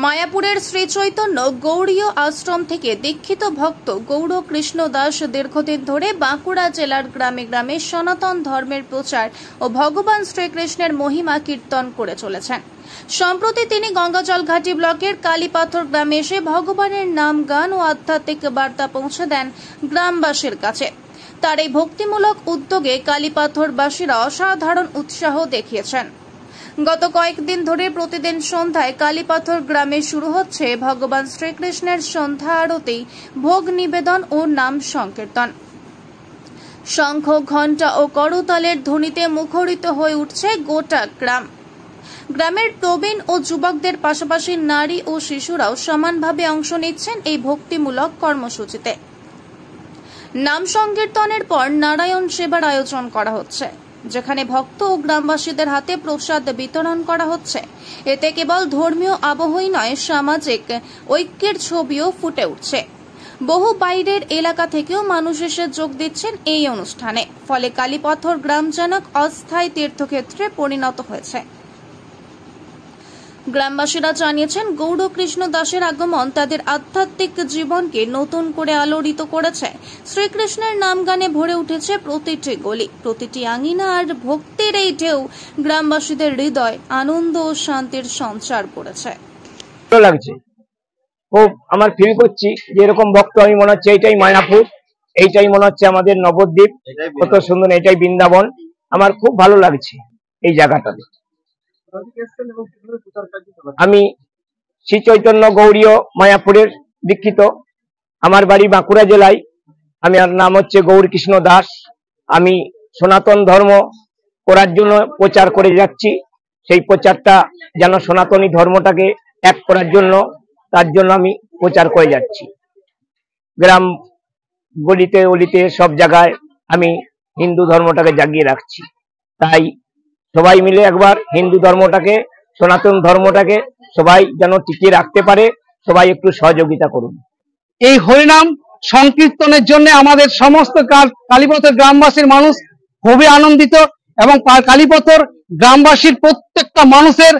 মায়াপুরের শ্রী চৈতন্য গৌড়ীয় আশ্রম থেকে দীক্ষিত ভক্ত গৌর কৃষ্ণ দাস দীর্ঘদিন ধরে বাঁকুড়া জেলার গ্রামে গ্রামে সনাতন ধর্মের প্রচার ও ভগবান শ্রীকৃষ্ণের মহিমা কীর্তন করে চলেছেন। সম্প্রতি তিনি গঙ্গাজলঘাটি ব্লকের কালীপাথর গ্রামে এসে ভগবানের নাম গান ও আধ্যাত্মিক বার্তা পৌঁছে দেন গ্রামবাসীর কাছে। তার এই ভক্তিমূলক উদ্যোগে কালীপাথরবাসীরা অসাধারণ উৎসাহ দেখিয়েছেন। গত কয়েকদিন ধরে প্রতিদিন সন্ধ্যায় কালীপাথর গ্রামে শুরু হচ্ছে ভগবান শ্রীকৃষ্ণের সন্ধ্যা আরতি, ভোগ নিবেদন ও নাম সংকীর্তন। শঙ্খ, ঘণ্টা ও করতালের ধ্বনিতে মুখরিত হয়ে উঠছে গোটা গ্রাম। গ্রামের প্রবীণ ও যুবকদের পাশাপাশি নারী ও শিশুরাও সমানভাবে অংশ নিচ্ছেন এই ভক্তিমূলক কর্মসূচিতে। নাম সংকীর্তনের পর নারায়ণ সেবার আয়োজন করা হচ্ছে, যেখানে ভক্ত ও গ্রামবাসীদের হাতে প্রসাদ বিতরণ করা হচ্ছে। এতে কেবল ধর্মীয় আবহই নয়, সামাজিক ঐক্যের ছবিও ফুটে উঠছে। বহু বাইরের এলাকা থেকেও মানুষ এসে যোগ দিচ্ছেন এই অনুষ্ঠানে। ফলে কালীপাথর গ্রাম যেন অস্থায়ী তীর্থক্ষেত্রে পরিণত হয়েছে। গ্রামবাসীরা জানিয়েছেন, গৌর কৃষ্ণ দাসের আগমন তাদের আধ্যাত্মিক জীবনকে নতুন করে আলোড়িত করেছে। শ্রীকৃষ্ণের নাম গানে ভরে উঠেছে প্রতিটি গলি, প্রতিটি আঙিনা, আর ভক্তির এই ঢেউ গ্রামবাসীদের হৃদয় আনন্দ ও শান্তির সঞ্চার করেছে। ভালো লাগছে, খুব আমার ফিল করছি যে এরকম ভক্ত আমি মনে হচ্ছে এইটাই মায়াপুর, এইটাই মনে হচ্ছে আমাদের নবদ্বীপ, কত সুন্দর, এটাই বৃন্দাবন। আমার খুব ভালো লাগছে এই জায়গাটাতে। আমি শ্রী চৈতন্য গৌড়ীয় মায়াপুরের দীক্ষিত। আমার বাড়ি বাঁকুড়া জেলায়। আমার নাম হচ্ছে গৌর কৃষ্ণ দাস। আমি সনাতন ধর্ম করার জন্য প্রচার করে যাচ্ছি। সেই প্রচারটা যেন সনাতনী ধর্মটাকে এক করার জন্য, তার জন্য আমি প্রচার করে যাচ্ছি। গ্রাম গলিতে অলিতে সব জায়গায় আমি হিন্দু ধর্মটাকে জাগিয়ে রাখছি। তাই সবাই মিলে একবার হিন্দু ধর্মটাকে, সনাতন ধর্মটাকে সবাই যেন টিকিয়ে রাখতে পারে, সবাই একটু সহযোগিতা করুন। এই হরিনাম সংকীর্তনের জন্য আমাদের সমস্ত কালীপথর গ্রামবাসীর মানুষ খুবই আনন্দিত এবং কালীপথর গ্রামবাসীর প্রত্যেকটা মানুষের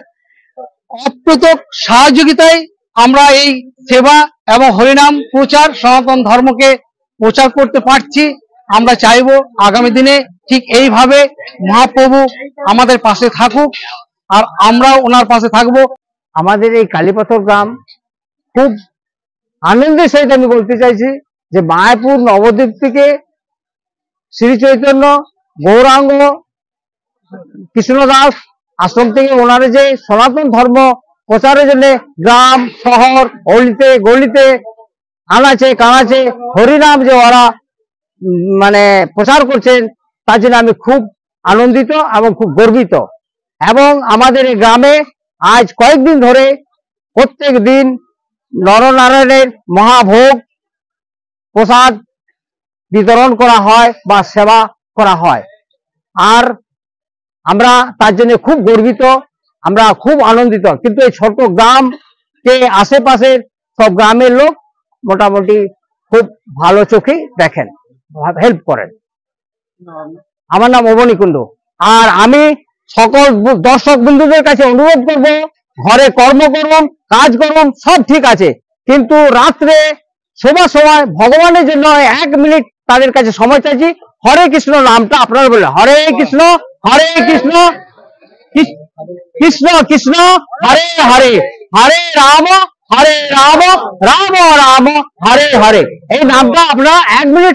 অপ্রতিম সহযোগিতায় আমরা এই সেবা এবং হরিনাম প্রচার, সনাতন ধর্মকে প্রচার করতে পারছি। আমরা চাইব আগামী দিনে ঠিক এইভাবে মহাপ্রভু আমাদের পাশে থাকুক আর আমরাও ওনার পাশে থাকব। আমাদের এই কালীপাথর গ্রাম খুব আনন্দের সহিত আমি বলতে চাইছি যে মায়াপুর নবদ্বীপ থেকে শ্রী চৈতন্য গৌরাঙ্গ কৃষ্ণ দাস আশ্রম থেকে ওনারা যে সনাতন ধর্ম প্রচারের জন্য গ্রাম শহর অলিতে গলিতে আনাচে কানাচে হরিনাম যে ওরা মানে প্রচার করছেন, তার জন্য আমি খুব আনন্দিত এবং খুব গর্বিত। এবং আমাদের এই গ্রামে আজ কয়েকদিন ধরে প্রত্যেক দিন নরনারায়ণের মহাভোগ প্রসাদ বিতরণ করা হয় বা সেবা করা হয়। আর আমরা তার জন্য খুব গর্বিত, আমরা খুব আনন্দিত। কিন্তু এই ছোট গ্রামকে আশেপাশের সব গ্রামের লোক মোটামুটি খুব ভালো চোখে দেখেন, হেল্প করেন। আমার নাম অবনী কুণ্ডু। আর আমি সকল দর্শক বন্ধুদের কাছে অনুরোধ করব, ঘরে কর্ম করুন, কাজ করুন, সব ঠিক আছে, কিন্তু রাত্রে শোবার সময় ভগবানের জন্য 1 মিনিট তাদের কাছে সময় চাইছি। হরে কৃষ্ণ নামটা আপনারা বললেন, হরে কৃষ্ণ কৃষ্ণ কৃষ্ণ হরে হরে, হরে রাম রাম রাম হরে হরে, এই নামটা আপনারা 1 মিনিট